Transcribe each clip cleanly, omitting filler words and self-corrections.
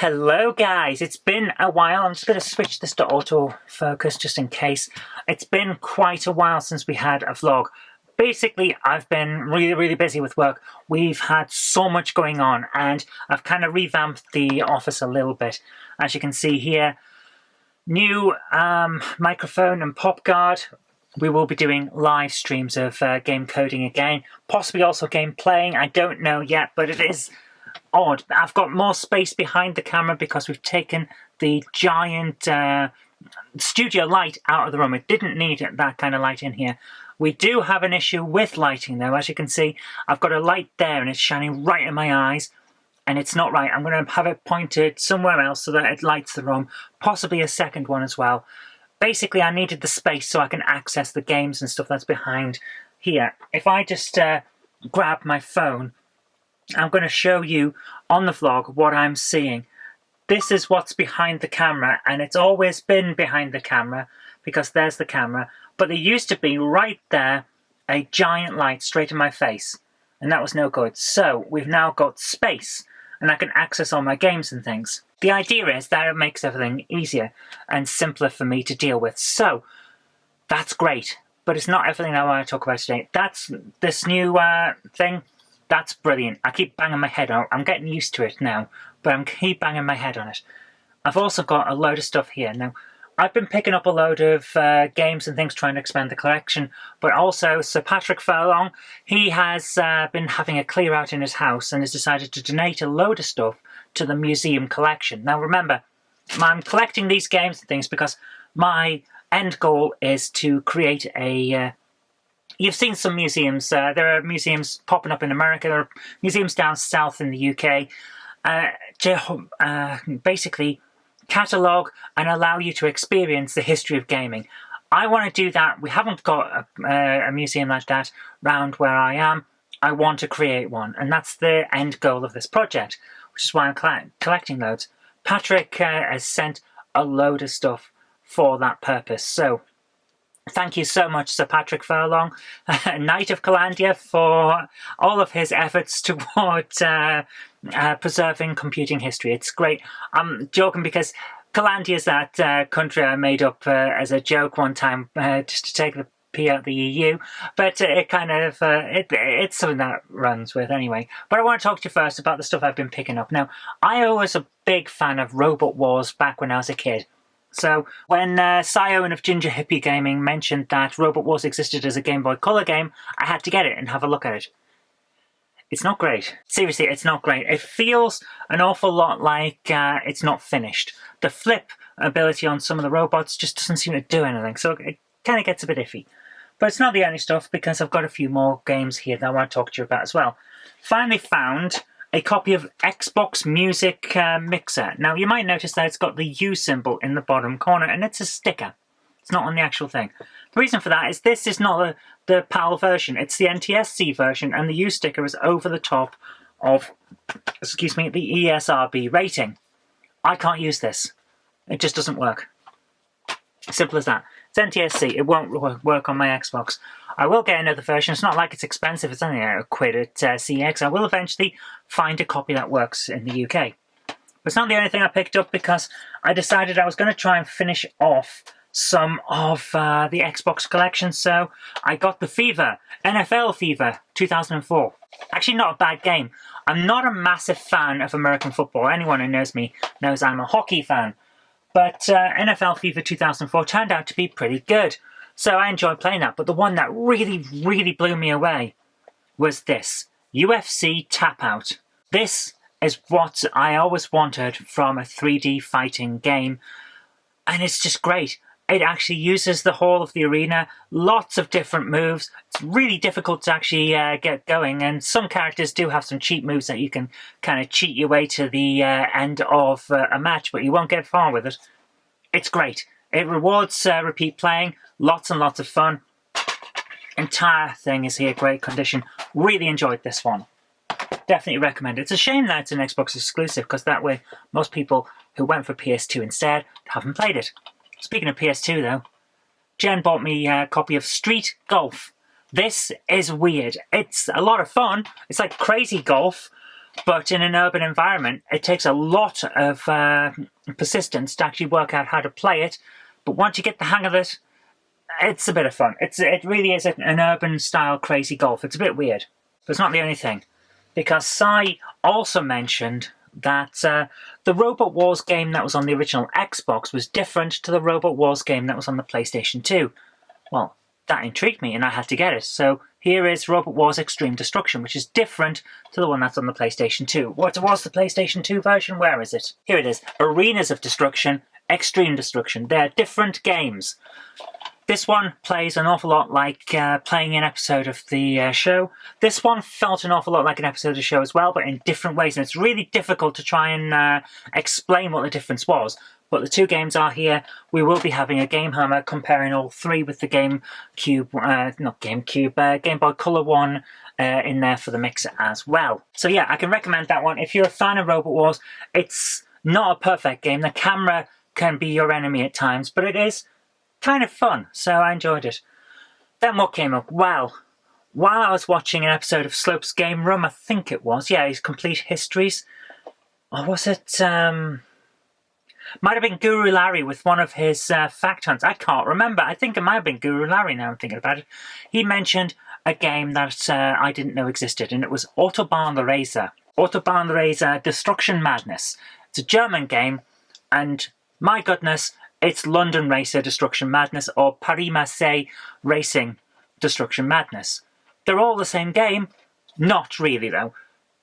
Hello guys, it's been a while. I'm just going to switch this to autofocus just in case. It's been quite a while since we had a vlog. Basically, I've been really busy with work. We've had so much going on and I've kind of revamped the office a little bit. As you can see here, new microphone and pop guard. We will be doing live streams of game coding again, possibly also game playing. I don't know yet, but it is odd. I've got more space behind the camera because we've taken the giant studio light out of the room. It didn't need that kind of light in here. We do have an issue with lighting though. As you can see, I've got a light there and it's shining right in my eyes and it's not right. I'm going to have it pointed somewhere else so that it lights the room, possibly a second one as well. Basically, I needed the space so I can access the games and stuff that's behind here. If I just grab my phone, I'm going to show you on the vlog what I'm seeing. This is what's behind the camera, and it's always been behind the camera because there's the camera. But there used to be right there a giant light straight in my face, and that was no good. So we've now got space, and I can access all my games and things. The idea is that it makes everything easier and simpler for me to deal with. So that's great, but it's not everything I want to talk about today. That's this new thing. That's brilliant. I keep banging my head on it. I'm getting used to it now, but I keep banging my head on it. I've also got a load of stuff here. Now, I've been picking up a load of games and things trying to expand the collection, but also Sir Patrick Furlong, he has been having a clear out in his house and has decided to donate a load of stuff to the museum collection. Now remember, I'm collecting these games and things because my end goal is to create a... You've seen some museums. There are museums popping up in America. There are museums down south in the UK to basically catalogue and allow you to experience the history of gaming. I want to do that. We haven't got a museum like that round where I am. I want to create one, and that's the end goal of this project, which is why I'm collecting loads. Patrick has sent a load of stuff for that purpose. So thank you so much, Sir Patrick Furlong, Knight of Calandia, for all of his efforts toward preserving computing history. It's great. I'm joking because Calandia is that country I made up as a joke one time just to take the P out the EU, but it kind of it's something that runs with anyway. But I want to talk to you first about the stuff I've been picking up. Now, I was a big fan of Robot Wars back when I was a kid. So when Sion of Ginger Hippie Gaming mentioned that Robot Wars existed as a Game Boy Color game, I had to get it and have a look at it. It's not great. Seriously, it's not great. It feels an awful lot like it's not finished. The flip ability on some of the robots just doesn't seem to do anything, so it kind of gets a bit iffy. But it's not the only stuff, because I've got a few more games here that I want to talk to you about as well. Finally found a copy of Xbox Music Mixer. Now, you might notice that it's got the U symbol in the bottom corner, and it's a sticker. It's not on the actual thing. The reason for that is this is not the PAL version. It's the NTSC version, and the U sticker is over the top of, excuse me, the ESRB rating. I can't use this. It just doesn't work. Simple as that. It's NTSC. It won't work on my Xbox. I will get another version. It's not like it's expensive. It's only a quid at CX. I will eventually find a copy that works in the UK. But it's not the only thing I picked up, because I decided I was going to try and finish off some of the Xbox collection. So I got the FIFA, NFL FIFA 2004. Actually, not a bad game. I'm not a massive fan of American football. Anyone who knows me knows I'm a hockey fan. But NFL FIFA 2004 turned out to be pretty good. So I enjoyed playing that. But the one that really blew me away was this. UFC Tap Out. This is what I always wanted from a 3D fighting game. And it's just great. It actually uses the whole of the arena. Lots of different moves. It's really difficult to actually get going. And some characters do have some cheat moves that you can kind of cheat your way to the end of a match. But you won't get far with it. It's great. It rewards repeat playing. Lots and lots of fun. Entire thing is here, great condition. Really enjoyed this one. Definitely recommend it. It's a shame that it's an Xbox exclusive, because that way most people who went for PS2 instead haven't played it. Speaking of PS2 though, Jen bought me a copy of Street Golf. This is weird. It's a lot of fun. It's like crazy golf, But in an urban environment, it takes a lot of persistence to actually work out how to play it. But once you get the hang of it, it's a bit of fun. It really is an urban-style crazy golf. It's a bit weird. But it's not the only thing. Because Si also mentioned that the Robot Wars game that was on the original Xbox was different to the Robot Wars game that was on the PlayStation 2. Well, that intrigued me and I had to get it. So here is Robot Wars Extreme Destruction, which is different to the one that's on the PlayStation 2. What was the PlayStation 2 version? Where is it? Here it is. Arenas of Destruction, Extreme Destruction. They're different games. This one plays an awful lot like playing an episode of the show. This one felt an awful lot like an episode of the show as well, but in different ways. And it's really difficult to try and explain what the difference was. But the two games are here. We will be having a Game Hammer comparing all three with the Game Boy Color one in there for the mix as well. So yeah, I can recommend that one. If you're a fan of Robot Wars, it's not a perfect game. The camera can be your enemy at times, but it is kind of fun, so I enjoyed it. Then what came up? Well, while I was watching an episode of Slope's Game Room, I think it was, yeah, his Complete Histories, or was it, might have been Guru Larry with one of his fact hunts. I can't remember. I think it might have been Guru Larry now I'm thinking about it. He mentioned a game that I didn't know existed, and it was Autobahn the Raser. Autobahn the Raser Destruction Madness. It's a German game, and my goodness, it's London Racer Destruction Madness or Paris-Marseille Racing Destruction Madness. They're all the same game. Not really, though.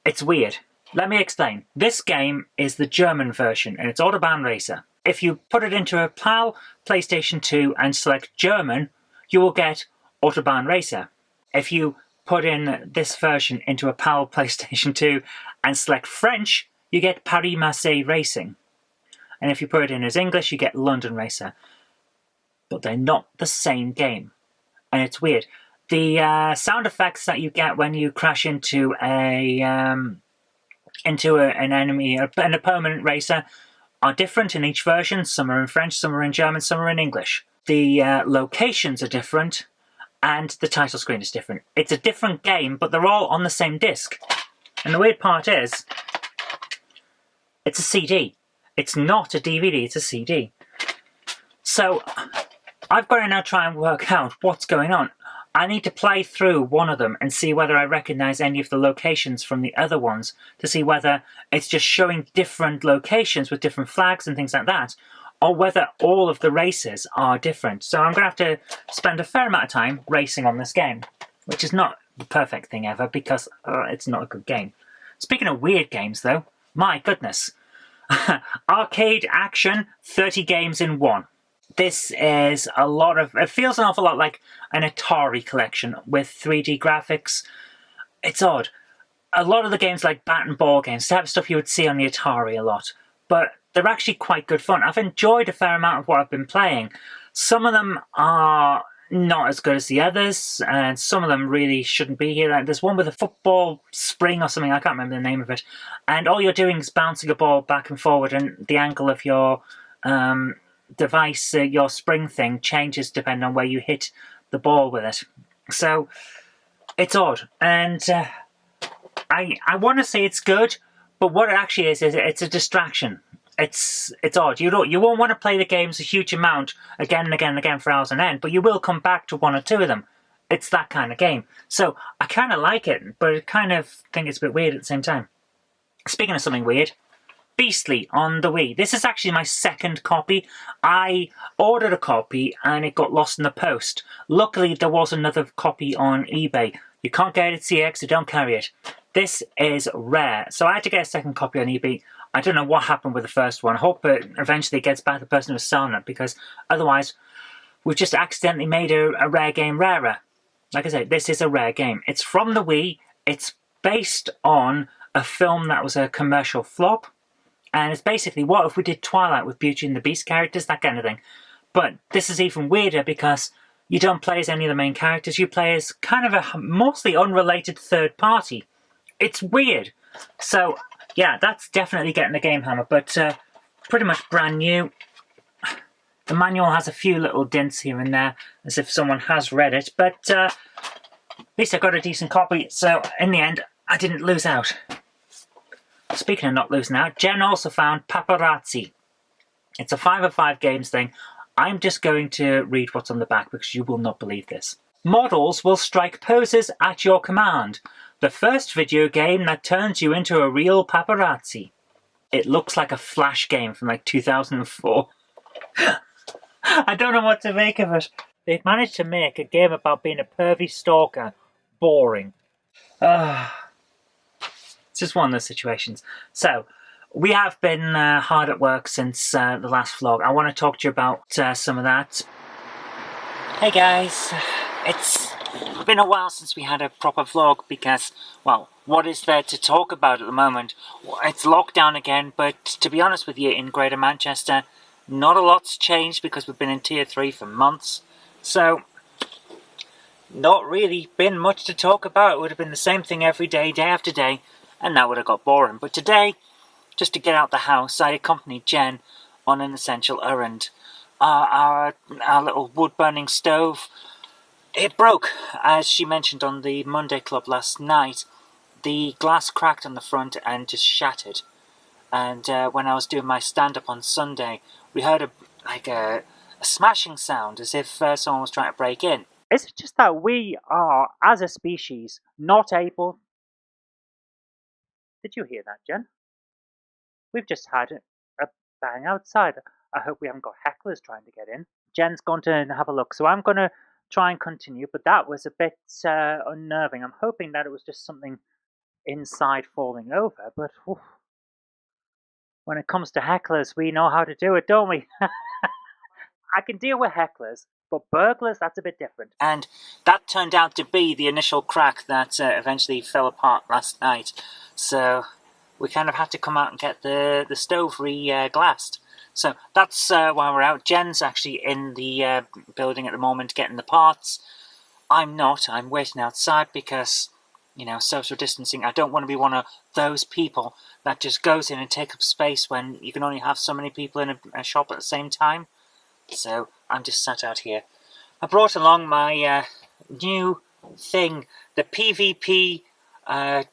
It's weird. Let me explain. This game is the German version, and it's Autobahn Racer. If you put it into a PAL PlayStation 2 and select German, you will get Autobahn Racer. If you put in this version into a PAL PlayStation 2 and select French, you get Paris-Marseille Racing. And if you put it in as English, you get London Racer. But they're not the same game. And it's weird. The sound effects that you get when you crash into an enemy, an opponent racer, are different in each version. Some are in French, some are in German, some are in English. The locations are different, and the title screen is different. It's a different game, but they're all on the same disc. And the weird part is, it's a CD. It's not a DVD, it's a CD. So, I've got to now try and work out what's going on. I need to play through one of them and see whether I recognise any of the locations from the other ones, to see whether it's just showing different locations with different flags and things like that, or whether all of the races are different. So I'm going to have to spend a fair amount of time racing on this game, which is not the perfect thing ever, because it's not a good game. Speaking of weird games, though, my goodness. Arcade action, 30 games in one. This is a lot of... It feels an awful lot like an Atari collection with 3D graphics. It's odd. A lot of the games like bat and ball games, the type of stuff you would see on the Atari a lot. But they're actually quite good fun. I've enjoyed a fair amount of what I've been playing. Some of them are not as good as the others, and some of them really shouldn't be here. There's one with a football spring or something, I can't remember the name of it, and all you're doing is bouncing a ball back and forward, and the angle of your device, your spring thing, changes depending on where you hit the ball with it. So it's odd, and I want to say it's good, but what it actually is it's a distraction. It's odd. You won't want to play the games a huge amount again and again and again for hours on end, but you will come back to one or two of them. It's that kind of game. So I kind of like it, but I kind of think it's a bit weird at the same time. Speaking of something weird, Beastly on the Wii. This is actually my second copy. I ordered a copy and it got lost in the post. Luckily, there was another copy on eBay. You can't get it at CX, so don't carry it. This is rare, so I had to get a second copy on eBay. I don't know what happened with the first one. I hope it eventually gets back to the person who was selling it, because otherwise we've just accidentally made a rare game rarer. Like I said, this is a rare game. It's from the Wii. It's based on a film that was a commercial flop. And it's basically, what if we did Twilight with Beauty and the Beast characters, that kind of thing. But this is even weirder because you don't play as any of the main characters. You play as kind of a mostly unrelated third party. It's weird. So yeah, that's definitely getting the Game Hammer, but pretty much brand new. The manual has a few little dents here and there, as if someone has read it, but at least I got a decent copy, so in the end, I didn't lose out. Speaking of not losing out, Jen also found Paparazzi. It's a 505 games thing. I'm just going to read what's on the back because you will not believe this. Models will strike poses at your command. The first video game that turns you into a real paparazzi. It looks like a Flash game from like 2004. I don't know what to make of it. They've managed to make a game about being a pervy stalker boring. It's just one of those situations. So, we have been hard at work since the last vlog. I want to talk to you about some of that. Hey guys, it's been a while since we had a proper vlog because, well, what is there to talk about at the moment? It's lockdown again, but to be honest with you, in Greater Manchester, not a lot's changed because we've been in Tier 3 for months. So, not really been much to talk about. It would have been the same thing every day, day after day, and that would have got boring. But today, just to get out the house, I accompanied Jen on an essential errand. Our little wood-burning stove, it broke, as she mentioned on the Monday Club last night. The glass cracked on the front and just shattered. And when I was doing my stand-up on Sunday, we heard a smashing sound, as if someone was trying to break in. Is it just that we are, as a species, not able... Did you hear that, Jen? We've just had a bang outside. I hope we haven't got hecklers trying to get in. Jen's gone to have a look, so I'm going to try and continue, but that was a bit unnerving. I'm hoping that it was just something inside falling over, but oof, when it comes to hecklers, we know how to do it, don't we? I can deal with hecklers, but burglars, that's a bit different. And that turned out to be the initial crack that eventually fell apart last night. So we kind of had to come out and get the stove re-glassed. So that's why we're out. Jen's actually in the building at the moment getting the parts. I'm not. I'm waiting outside because, you know, social distancing. I don't want to be one of those people that just goes in and takes up space when you can only have so many people in a shop at the same time. So I'm just sat out here. I brought along my new thing, the PVP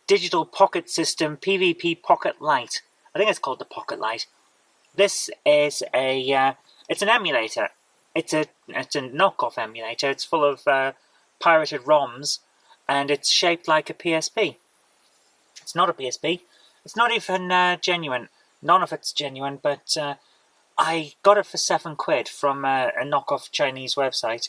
digital pocket system, PVP Pocket Lite. I think it's called the Pocket Lite. This is it's an emulator. It's a knockoff emulator. It's full of pirated ROMs, and it's shaped like a PSP. It's not a PSP. It's not even genuine. None of it's genuine, but I got it for £7 from a knockoff Chinese website.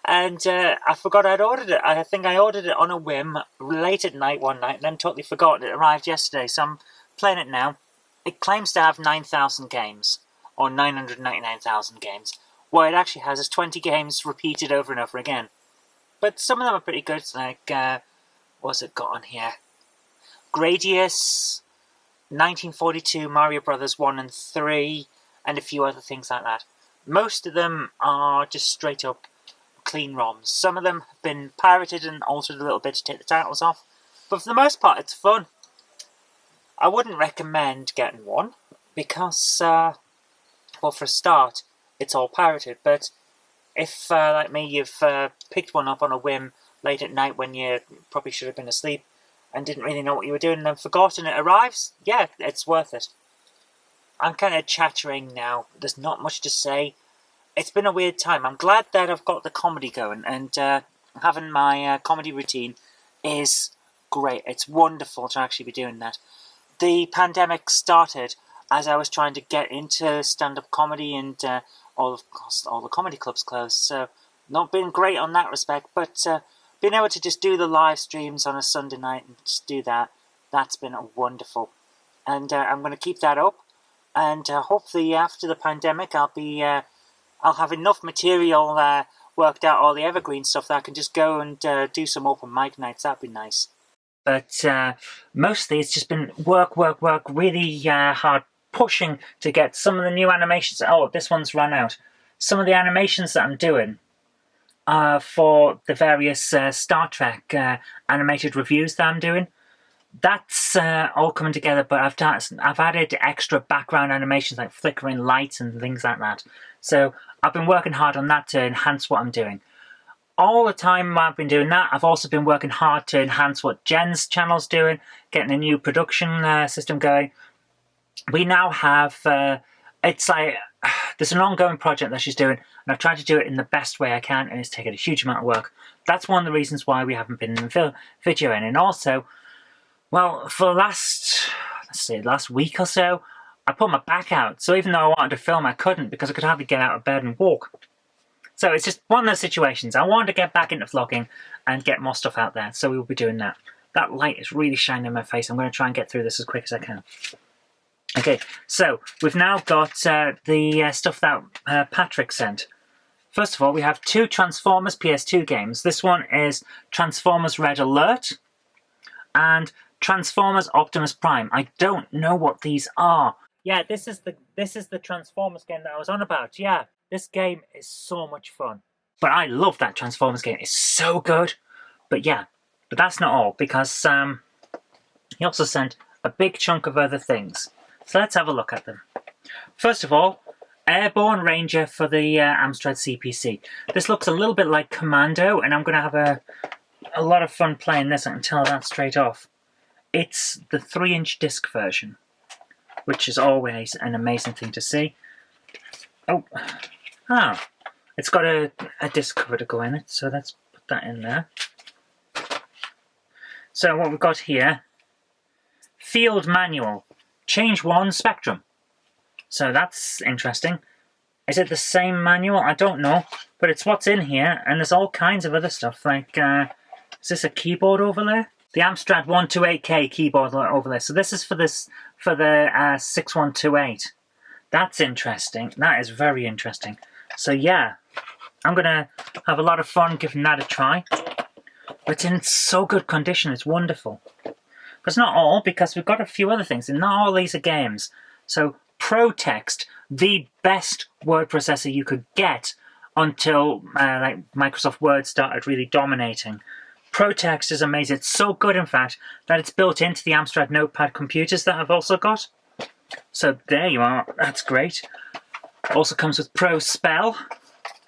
And I forgot I'd ordered it. I think I ordered it on a whim late at night one night and then totally forgot. It arrived yesterday, so I'm playing it now. It claims to have 9,000 games, or 999,000 games. What it actually has is 20 games repeated over and over again. But some of them are pretty good, like, what's it got on here? Gradius, 1942, Mario Brothers 1 and 3, and a few other things like that. Most of them are just straight up clean ROMs. Some of them have been pirated and altered a little bit to take the titles off, but for the most part it's fun. I wouldn't recommend getting one because, well, for a start, it's all pirated, but if, like me, you've picked one up on a whim late at night when you probably should have been asleep and didn't really know what you were doing and then forgot and it arrives, yeah, it's worth it. I'm kind of chattering now. There's not much to say. It's been a weird time. I'm glad that I've got the comedy going, and having my comedy routine is great. It's wonderful to actually be doing that. The pandemic started as I was trying to get into stand-up comedy, and all the comedy clubs closed, so not been great on that respect, but being able to just do the live streams on a Sunday night and just do that, that's been wonderful. And I'm going to keep that up. And hopefully after the pandemic, I'll have enough material worked out, all the evergreen stuff, that I can just go and do some open mic nights. That'd be nice. But mostly it's just been work, really hard pushing to get some of the new animations. Oh, this one's run out. Some of the animations that I'm doing for the various Star Trek animated reviews that I'm doing. That's all coming together, but I've added extra background animations like flickering lights and things like that. So I've been working hard on that to enhance what I'm doing. all the time I've been doing that, I've also been working hard to enhance what Jen's channel's doing, getting a new production system going. We now have, it's like, there's an ongoing project that she's doing, and I've tried to do it in the best way I can, and it's taken a huge amount of work. That's one of the reasons why we haven't been videoing. And also, well, for the last week or so, I put my back out. So even though I wanted to film, I couldn't because I could hardly get out of bed and walk. So it's just one of those situations. I wanted to get back into vlogging and get more stuff out there. So we will be doing that. That light is really shining in my face. I'm going to try and get through this as quick as I can. Okay, so we've now got the stuff that Patrick sent. First of all, we have 2 Transformers PS2 games. This one is Transformers Red Alert and Transformers Optimus Prime. I don't know what these are. Yeah, this is the Transformers game that I was on about. Yeah, this game is so much fun. But I love that Transformers game. It's so good. But yeah, but that's not all, because he also sent a big chunk of other things. So let's have a look at them. First of all, Airborne Ranger for the Amstrad CPC. This looks a little bit like Commando, and I'm going to have a lot of fun playing this. I can tell that straight off. It's the 3-inch disc version, which is always an amazing thing to see. It's got a disc cover to go in it, so let's put that in there. So what we've got here, Field Manual, Change 1 Spectrum. So that's interesting. Is it the same manual? I don't know, but it's what's in here, and there's all kinds of other stuff, like, is this a keyboard overlay? The Amstrad 128K keyboard overlay. So this is for the 6128. That's interesting. That is very interesting. So yeah, I'm going to have a lot of fun giving that a try. But it's in so good condition, it's wonderful. But not all, because we've got a few other things, and not all these are games. So ProText, the best word processor you could get until like Microsoft Word started really dominating. ProText is amazing. It's so good, in fact, that it's built into the Amstrad Notepad computers that I've also got. So there you are. That's great. Also comes with ProSpell,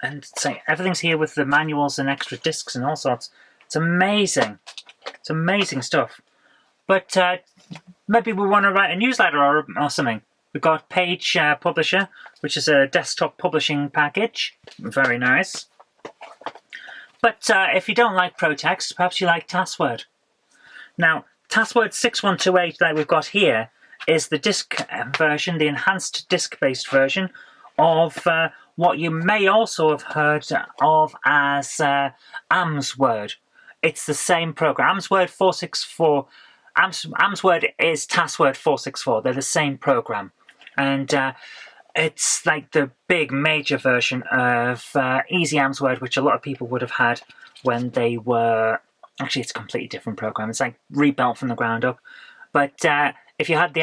and everything's here with the manuals and extra discs and all sorts. It's amazing. It's amazing stuff. But maybe we want to write a newsletter or something. We've got Page Publisher, which is a desktop publishing package. Very nice. But if you don't like ProText, perhaps you like TaskWord. Now, TaskWord 6128 that we've got here is the disk version, the enhanced disk-based version of what you may also have heard of as AMSWord. It's the same program. AMSWord 464. AMSWord is TaskWord 464. They're the same program. And it's like the big major version of Easy AMSWord, which a lot of people would have had when they were... Actually, it's a completely different program. It's like rebuilt from the ground up. But if you had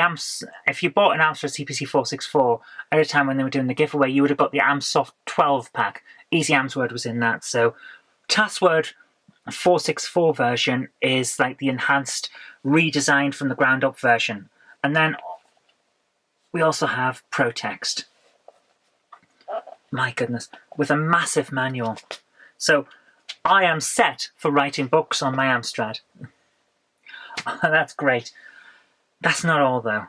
if you bought an Amstrad CPC 464 at a time when they were doing the giveaway, you would have got the AmSoft 12 pack. Easy AMSWord was in that. So TaskWord 464 version is like the enhanced, redesigned from the ground up version. And then we also have ProText. My goodness, with a massive manual. So I am set for writing books on my Amstrad. That's great. That's not all though.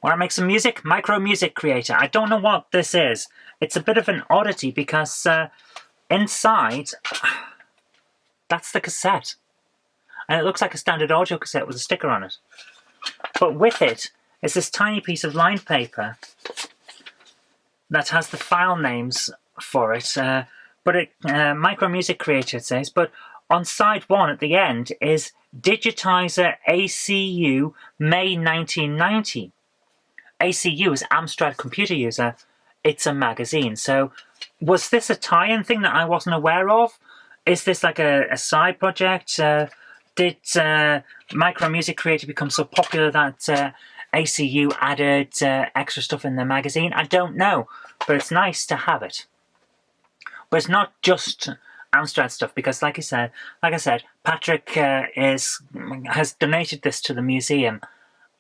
Want to make some music? Micro Music Creator. I don't know what this is. It's a bit of an oddity because inside, that's the cassette. And it looks like a standard audio cassette with a sticker on it. But with it is this tiny piece of lined paper that has the file names for it. But Micro Music Creator, it says. But on side 1 at the end is Digitizer ACU May 1990. ACU is Amstrad Computer User. It's a magazine. So was this a tie-in thing that I wasn't aware of? Is this like a side project? Did Micro Music Creator become so popular that ACU added extra stuff in the magazine? I don't know, but it's nice to have it. But it's not just Amstrad stuff, because like I said, Patrick has donated this to the museum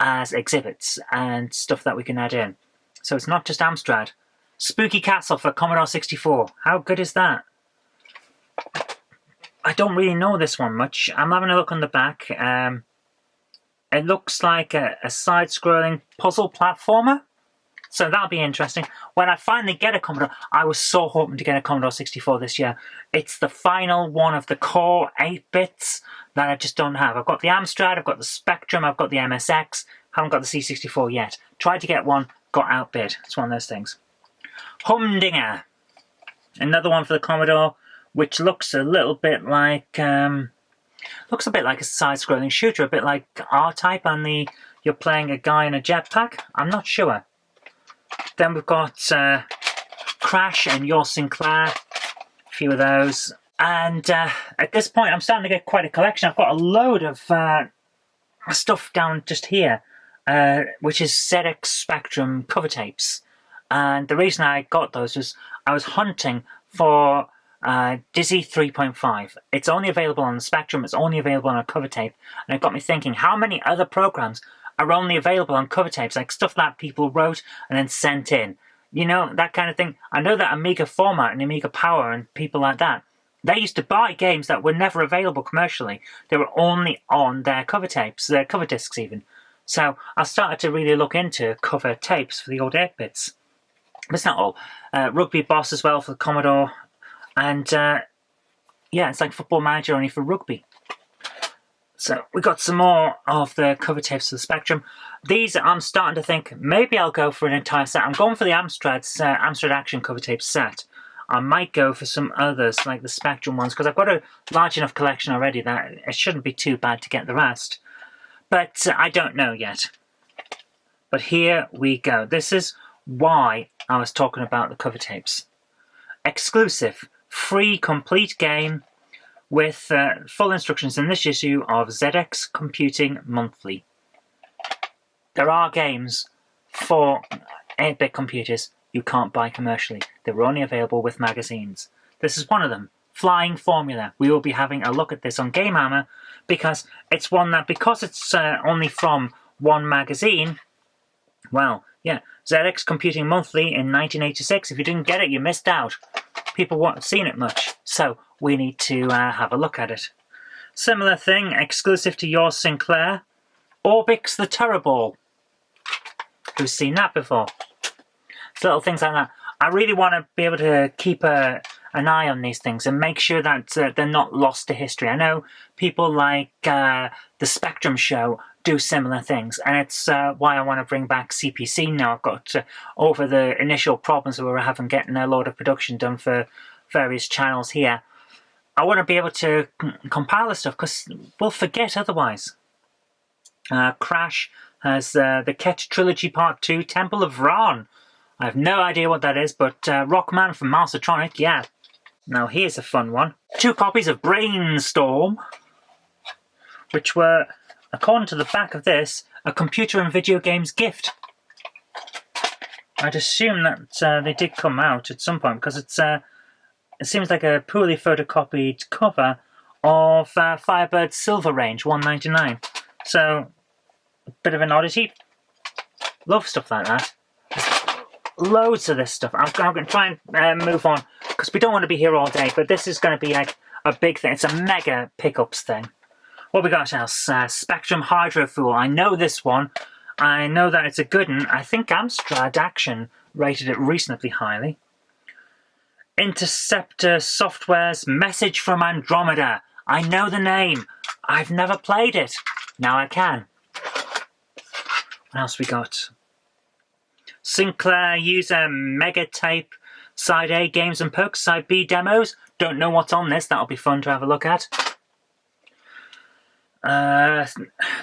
as exhibits and stuff that we can add in. So it's not just Amstrad. Spooky Castle for Commodore 64. How good is that? I don't really know this one much. I'm having a look on the back. It looks like a side-scrolling puzzle platformer. So that'll be interesting. When I finally get a Commodore, I was so hoping to get a Commodore 64 this year. It's the final one of the core 8-bits that I just don't have. I've got the Amstrad, I've got the Spectrum, I've got the MSX, haven't got the C64 yet. Tried to get one, got outbid. It's one of those things. Humdinger. Another one for the Commodore, which looks a little bit like... looks a bit like a side-scrolling shooter, a bit like R-Type, and you're playing a guy in a jetpack. I'm not sure. Then we've got Crash and Your Sinclair, a few of those. And at this point, I'm starting to get quite a collection. I've got a load of stuff down just here, which is ZX Spectrum cover tapes. And the reason I got those was I was hunting for Dizzy 3.5. It's only available on the Spectrum, it's only available on a cover tape. And it got me thinking, how many other programs are only available on cover tapes, like stuff that people wrote and then sent in? You know, that kind of thing. I know that Amiga Format and Amiga Power and people like that, they used to buy games that were never available commercially. They were only on their cover tapes, their cover discs even. So I started to really look into cover tapes for the old 8-bits. But it's not all. Rugby Boss as well for the Commodore. And yeah, it's like Football Manager only for rugby. So we got some more of the cover tapes for the Spectrum. These, I'm starting to think, maybe I'll go for an entire set. I'm going for the Amstrad's Amstrad Action cover tape set. I might go for some others, like the Spectrum ones, because I've got a large enough collection already that it shouldn't be too bad to get the rest. But I don't know yet. But here we go. This is why I was talking about the cover tapes. Exclusive, free, complete game with full instructions in this issue of ZX Computing Monthly. There are games for 8-bit computers you can't buy commercially. They were only available with magazines. This is one of them, Flying Formula. We will be having a look at this on Game Hammer because it's one that, because it's only from one magazine, well, yeah, ZX Computing Monthly in 1986. If you didn't get it, you missed out. People won't have seen it much, so we need to have a look at it. Similar thing, exclusive to Your Sinclair, Orbix the Turrball. Who's seen that before? It's little things like that. I really want to be able to keep an eye on these things and make sure that they're not lost to history. I know people like the Spectrum Show do similar things, and it's why I want to bring back CPC now. I've got over the initial problems that we were having getting a load of production done for various channels here. I want to be able to compile this stuff because we'll forget otherwise. Crash has the Ket Trilogy Part 2, Temple of Ran. I have no idea what that is, but Rockman from Mastertronic, yeah. Now here's a fun one. 2 copies of Brainstorm, which were, according to the back of this, a computer and video games gift. I'd assume that they did come out at some point because it seems like a poorly photocopied cover of Firebird Silver Range 199. So, a bit of an oddity. Love stuff like that. Loads of this stuff. I'm going to try and move on because we don't want to be here all day, but this is going to be like a big thing. It's a mega pickups thing. What we got else? Spectrum Hydro Fool. I know this one. I know that it's a good one. I think Amstrad Action rated it reasonably highly. Interceptor Software's Message from Andromeda. I know the name. I've never played it. Now I can. What else we got? Sinclair User Mega Tape Side A Games and Pokes, Side B Demos. Don't know what's on this. That'll be fun to have a look at.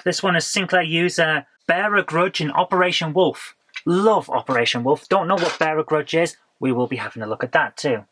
This one is Sinclair User Bear a Grudge and Operation Wolf. Love Operation Wolf. Don't know what Bear a Grudge is. We will be having a look at that too.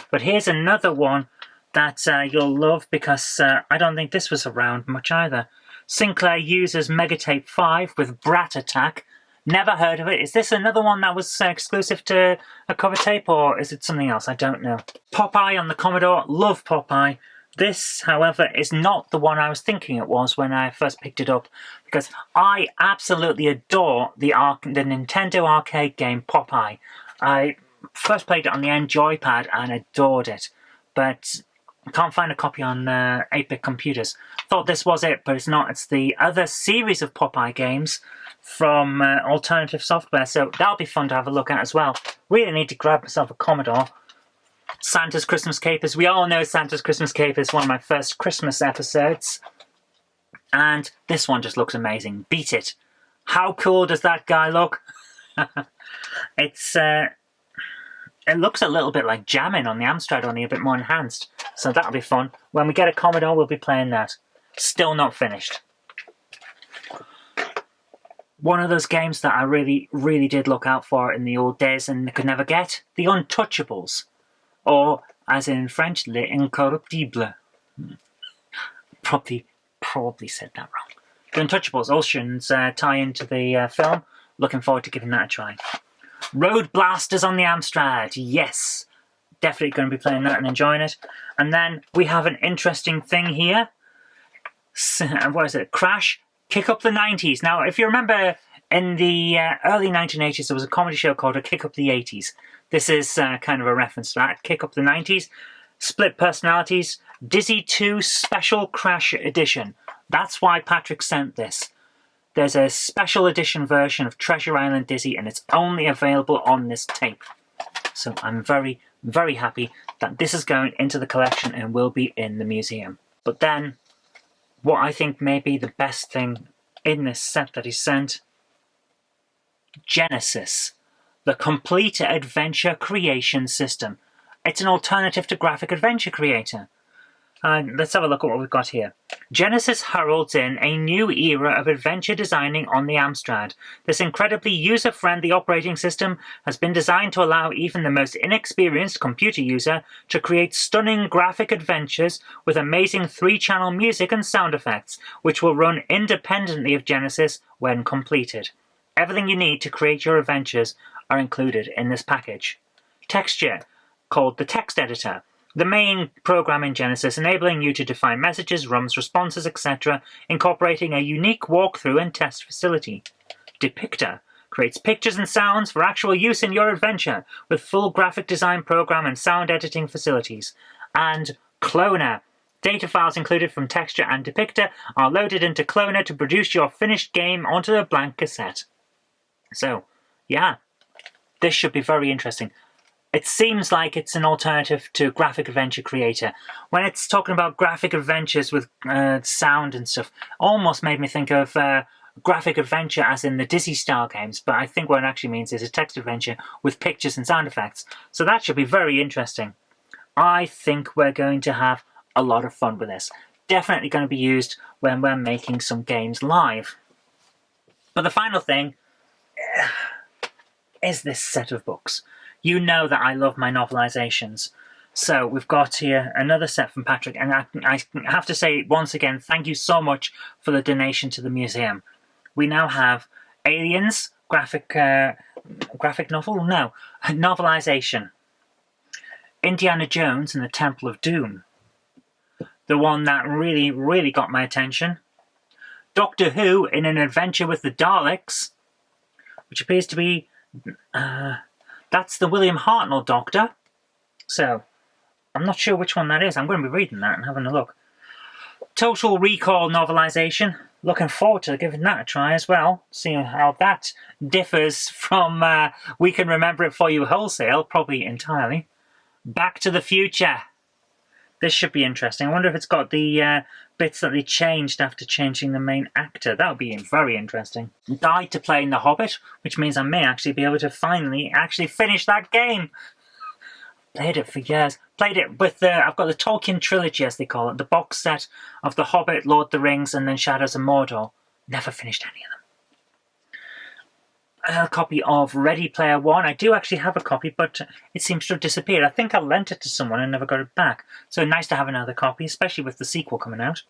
But here's another one that you'll love because I don't think this was around much either. Sinclair Users Megatape 5 with Brat Attack. Never heard of it. Is this another one that was exclusive to a cover tape, or is it something else? I don't know. Popeye on the Commodore. Love Popeye. This, however, is not the one I was thinking it was when I first picked it up, because I absolutely adore the Nintendo arcade game Popeye. I first played it on the N-Joypad and adored it, but I can't find a copy on 8-bit computers. Thought this was it, but it's not. It's the other series of Popeye games from Alternative Software, so that'll be fun to have a look at as well. Really need to grab myself a Commodore. Santa's Christmas Capers. We all know Santa's Christmas Capers, one of my first Christmas episodes. And this one just looks amazing. Beat it. How cool does that guy look? It looks a little bit like jamming on the Amstrad, only a bit more enhanced. So that'll be fun. When we get a Commodore, we'll be playing that. Still not finished. One of those games that I really, really did look out for in the old days and could never get. The Untouchables. Or, as in French, Les Incorruptibles. Probably said that wrong. The Untouchables, Ocean's tie into the film. Looking forward to giving that a try. Road Blasters on the Amstrad, yes. Definitely going to be playing that and enjoying it. And then we have an interesting thing here. What is it? Crash, Kick Up the 90s. Now, if you remember, in the early 1980s, there was a comedy show called A Kick Up the 80s. This is kind of a reference to that. Kick Up the 90s, Split Personalities, Dizzy 2 Special Crash Edition. That's why Patrick sent this. There's a special edition version of Treasure Island Dizzy, and it's only available on this tape. So I'm very, very happy that this is going into the collection and will be in the museum. But then, what I think may be the best thing in this set that he sent, Genesis, the Complete Adventure Creation System. It's an alternative to Graphic Adventure Creator. Let's have a look at what we've got here. Genesis heralds in a new era of adventure designing on the Amstrad. This incredibly user-friendly operating system has been designed to allow even the most inexperienced computer user to create stunning graphic adventures with amazing 3-channel music and sound effects, which will run independently of Genesis when completed. Everything you need to create your adventures are included in this package. Texture, called the text editor. The main program in Genesis, enabling you to define messages, rums, responses, etc., incorporating a unique walkthrough and test facility. Depictor creates pictures and sounds for actual use in your adventure, with full graphic design program and sound editing facilities. And Cloner. Data files included from Texture and Depictor are loaded into Cloner to produce your finished game onto a blank cassette. So, yeah, this should be very interesting. It seems like it's an alternative to Graphic Adventure Creator. When it's talking about graphic adventures with sound and stuff, almost made me think of graphic adventure as in the Dizzy style games, but I think what it actually means is a text adventure with pictures and sound effects. So that should be very interesting. I think we're going to have a lot of fun with this. Definitely going to be used when we're making some games live. But the final thing is this set of books. You know that I love my novelizations. So we've got here another set from Patrick, and I have to say once again, thank you so much for the donation to the museum. We now have Aliens, graphic novel? No, novelization. Indiana Jones and the Temple of Doom. The one that really, really got my attention. Doctor Who in an Adventure with the Daleks, which appears to be... that's the William Hartnell Doctor. So, I'm not sure which one that is. I'm going to be reading that and having a look. Total Recall novelization. Looking forward to giving that a try as well. Seeing how that differs from We Can Remember It For You Wholesale, probably entirely. Back to the Future. This should be interesting. I wonder if it's got the bits that they changed after changing the main actor. That would be very interesting. Died to play in The Hobbit, which means I may actually be able to finally actually finish that game. Played it for years. Played it with I've got the Tolkien trilogy, as they call it, the box set of The Hobbit, Lord of the Rings, and then Shadows of Mordor. Never finished any of them. A copy of Ready Player One. I do actually have a copy, but it seems to have disappeared. I think I lent it to someone and never got it back. So nice to have another copy, especially with the sequel coming out.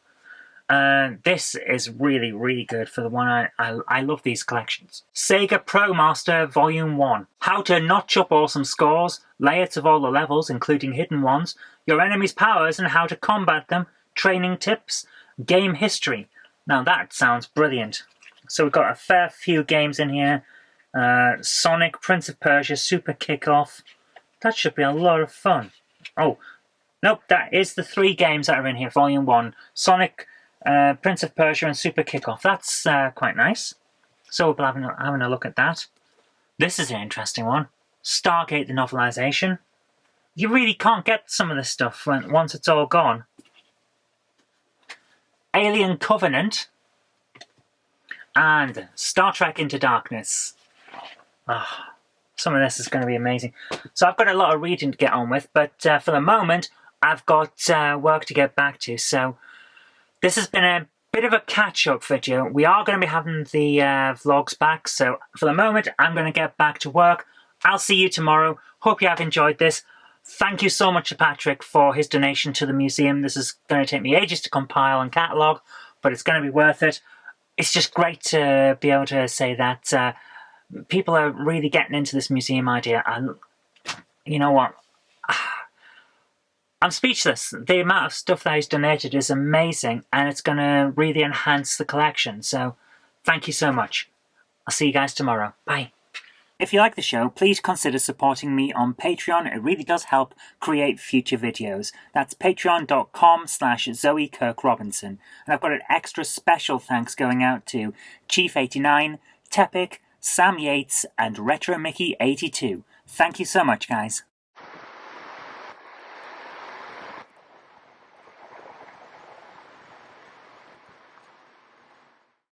This is really, really good for the one I love these collections. Sega Pro Master Volume 1. How to notch up awesome scores, layouts of all the levels, including hidden ones, your enemy's powers and how to combat them, training tips, game history. Now that sounds brilliant. So we've got a fair few games in here. Sonic, Prince of Persia, Super Kickoff. That should be a lot of fun. Oh, Nope, that is the 3 games that are in here. Volume 1. Sonic, Prince of Persia and Super Kickoff. That's quite nice. So we'll be having a look at that. This is an interesting one. Stargate the novelization. You really can't get some of this stuff once it's all gone. Alien Covenant. And Star Trek Into Darkness. Some of this is going to be amazing. So I've got a lot of reading to get on with, but for the moment, I've got work to get back to. So this has been a bit of a catch-up video. We are going to be having the vlogs back, so for the moment, I'm going to get back to work. I'll see you tomorrow. Hope you have enjoyed this. Thank you so much to Patrick for his donation to the museum. This is going to take me ages to compile and catalogue, but it's going to be worth it. It's just great to be able to say that people are really getting into this museum idea, and you know what? I'm speechless. The amount of stuff that he's donated is amazing, and it's going to really enhance the collection. So, thank you so much. I'll see you guys tomorrow. Bye. If you like the show, please consider supporting me on Patreon. It really does help create future videos. That's patreon.com/Zoe Kirk-Robinson. And I've got an extra special thanks going out to Chief89, Tepic, Sam Yates, and Retro Mickey 82. Thank you so much, guys.